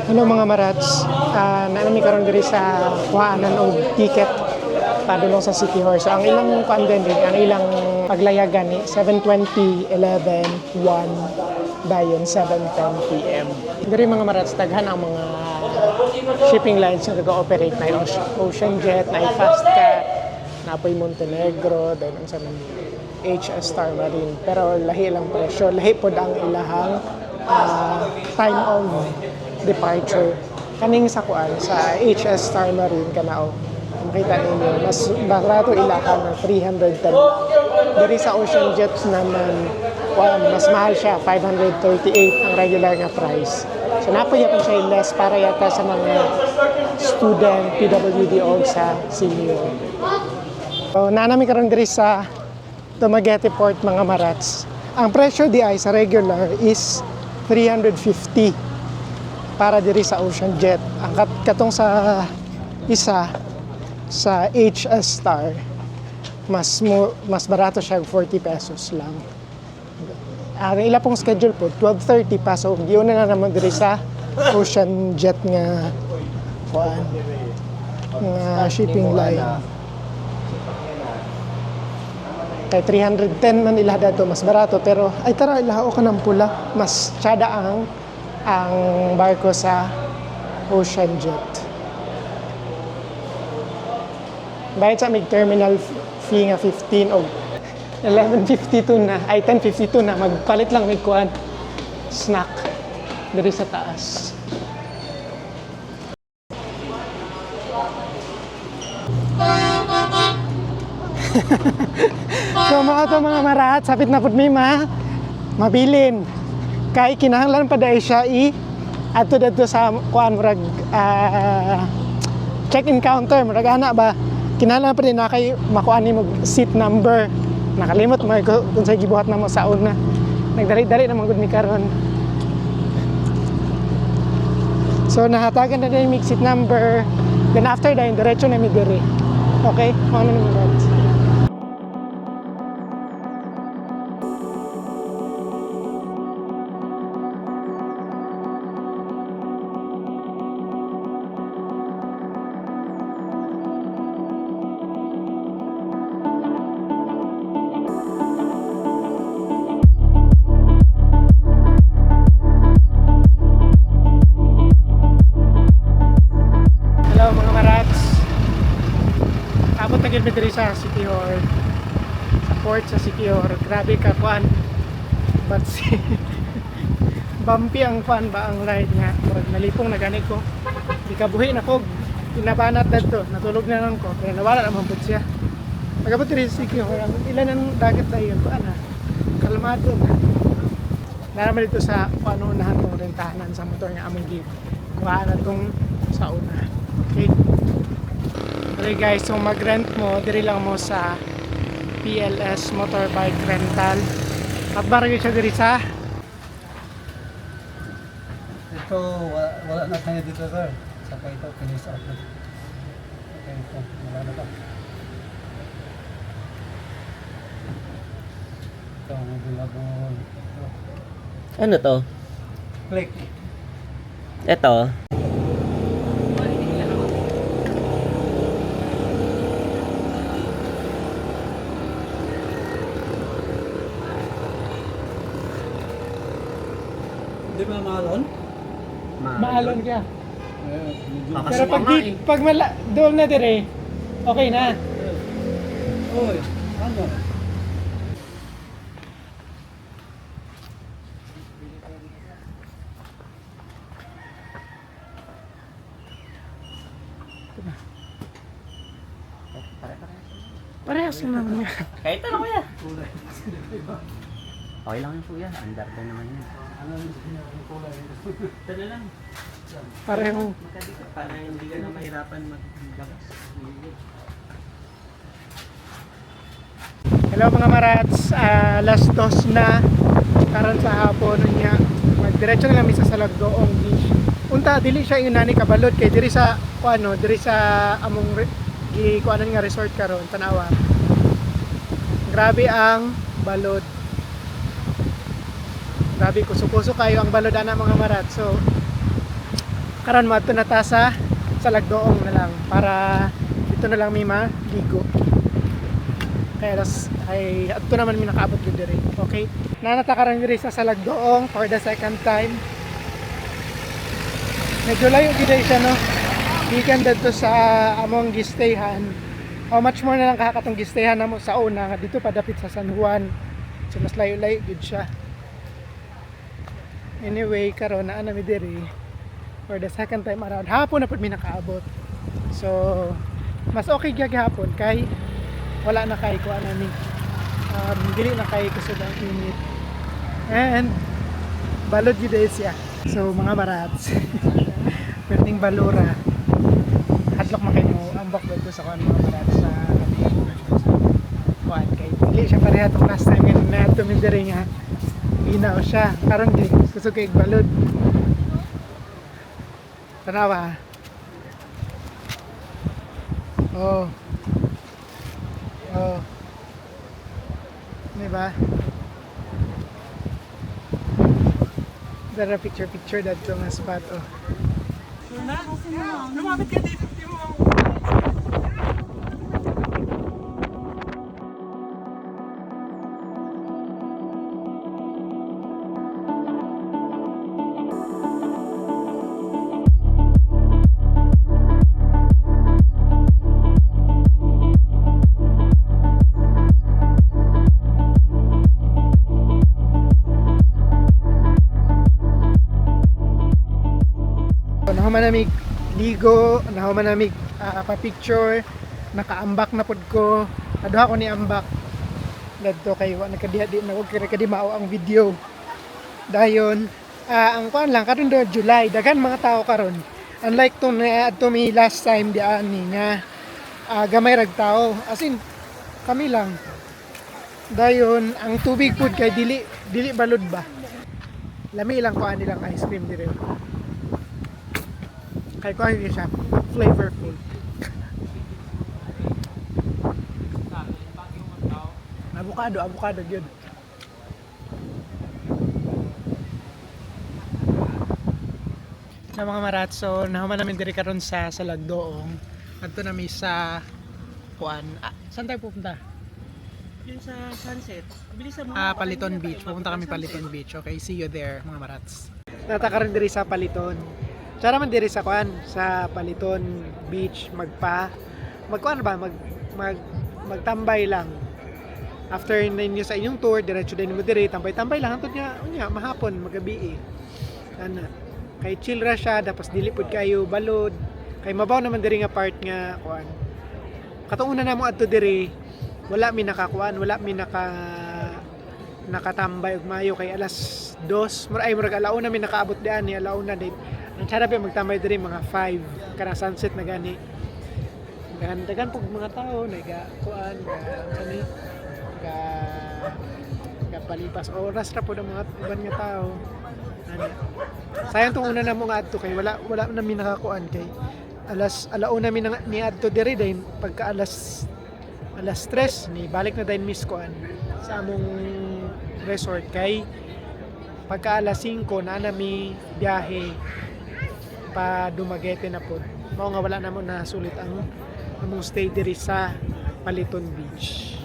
Hello mga marats, naanami karon diri sa kuhaanan og ticket padulong sa City Horse. So, ang ilang pandemic, ang ilang paglayagan ni 7:20, 11, 1 dayon 7:10 PM. Diri mga marats daghan ang mga shipping lines na nag-ooperate na Ocean Jet, na Fastcat, na apoy Montenegro, dayon ang sa HS Star Marine. Pero lahi lang presyo, lahi pod ang ilahang time of departure. Kaning sa kuan sa HS Star Marine kanao. Makita ninyo mas barato ilakan na 310. Diri sa Ocean Jets naman mas mahal siya, 538 ang regular nga price. So napayapan siya less para yata sa mga student, PWD o sa senior. So naanami karon diri sa Dumaguete Port mga marats. Ang presyo di ay sa regular is 350 para diri sa Ocean Jet. Ang katong sa isa sa HS Star mas barato siya, 40 pesos lang. Ang ila pong schedule po 12:30 pa, so di una na naman diri sa Ocean Jet nga kuan nga shipping line. Kay 310 man ila dato mas barato, pero ay tara ilaho ka ng pula, mas tsada ang barko sa Ocean Jet. Bayad sa terminal fee nga 15 o 11.52 na, ay 10.52 na, magpalit lang may kuan snack diri sa taas. So mga marat, sapit na pud mi mabilin. Kay kinahanglan pa dai siya ato dadto sa kuan murag check-in counter, murag ana ba? Kinahanglan pa din na kay makuan nimo seat number. Nakalimot mo kung sa gibuhat na mo sa una. Nagdali-dali na magud mi karon. So nahatagan na din mi seat number. Then after that, diretso na mi diri. Okay? Mao na ni Rod. Diri sa City Hall, sa port sa City Hall. Grabe ka kuan, but bumpy ang kuan ba ang ride nga, murag nalipong na gani ko, di kabuhi na ko pinabanat dadto, natulog na lang ko kaya nawala naman pud siya. Pagabot diri sa City Hall, ang ilan ang dagat tayo kuan kalmado na naraman dito sa kuan unahan tong rentahanan sa motor nga among gig kuhaan atong sa una. Okay. Okay guys, so mag-rent mo, diri lang mo sa PLS Motorbike Rental. At barangay siya diri sa ito, wala na tayo dito sir. Saka ito, finish out na. Okay, ito, wala na pa. Ito, mabulabol. Ano to? Click. Ito. Di ba maalon? maalon ka. Medyo. Pero pag doon na dire, okay na. Oy, ano? Parehas na naman yan. Kahit ano kuya. Okay lang yung kuya. Under ko naman yun. Ito na lang. Pareho. Magkadito. Para hindi ka na mahirapan maglabas. Hello mga marats, last dos na karon sa hapon niya. Magdiretso na lang sa Salagdoong Beach. Unta dili siya inani kabalod kay diri sa kuano, diri sa among kuanan nga resort karon tanawa. Grabe ang balod. Grabe kuso-kuso kayo ang balod ana mga marats. So Karon mo na ta sa Lagdoong na lang para dito na lang may maligo. Kaya ay adto naman mi nakaabot gyud diri. Okay? Nanata karon diri sa Lagdoong for the second time. Medyo layo gid siya no. Gikan dito sa among gistayhan. How much more na lang kakatong gistayhan namo sa una nga dito padapit sa San Juan. So mas layo-layo gid siya. Anyway, karon naa na mi diri for the second time around. Hapon na pud mi nakaabot. So mas okay gyud hapon kay wala na kay kuan ani. Dili na kay kusog ang init. And balod gyud siya. So mga marats. Perting balura. Hadlok man kay mo ambak dito sa kuan mga marats sa kuan kay dili siya pareha tong last time nga nato mi diri nga inaw siya. Karon di kusog kay balod. Tanawa. Oh. Oh. Diba? Dara picture dito nga spot oh. Lumapit ka dito. Nahuman namig ligo, nahuman namig pa-picture, nakaambak na pud ko. Aduha ko ni ambak. Dadto kay wa nagkadi mao ang video. Dayon, ang kuan lang karon do July, daghan mga tao karon. Unlike tong adto mi last time di ani nga gamay rag tao. As in kami lang. Dayon, ang tubig pud kay dili balod ba. Lami lang kuan nilang ice cream dire. Kaya ko hindi siya flavorful. Avocado yun. Na mga maratso, nahuman namin diri karon sa Lagdoong. Adto na mi sa kuan. Saan tayo pupunta? Yun sa sunset. Bilisan mo. Paliton Beach. Pupunta kami Paliton Beach. Okay, see you there mga marats. Nataka rin diri sa Paliton. Tsara man diri sa kuan sa Paliton Beach magkuan ba magtambay lang. After ninyo sa inyong tour, diretso din mo diri tambay-tambay lang hangtod nga unya mahapon magabi. Ana. Kay chill ra siya tapos dili pud kayo balod. Kay mabaw naman diri nga part nga kuan. Katong una namo adto diri wala mi nakakuan, wala mi nakatambay og mayo kay alas 2 murag alauna mi nakaabot dian ni alauna din. Ang sarap yung magtambay diri mga 5 kana sunset na gani. Dagan pug mga tao naga kuan kani ga palipas oras ra pud ang mga iban nga tao. Ano. Sayang tong una namo nga adto kay wala na mi nakakuan kay alauna mi ni adto diri din pagka alas 3 ni balik na din miss kuan sa among resort kay pagka alas 5 na nami biyahe pa Dumaguete na po. Mao nga wala na mo na sulit ang among stay diri sa Paliton Beach.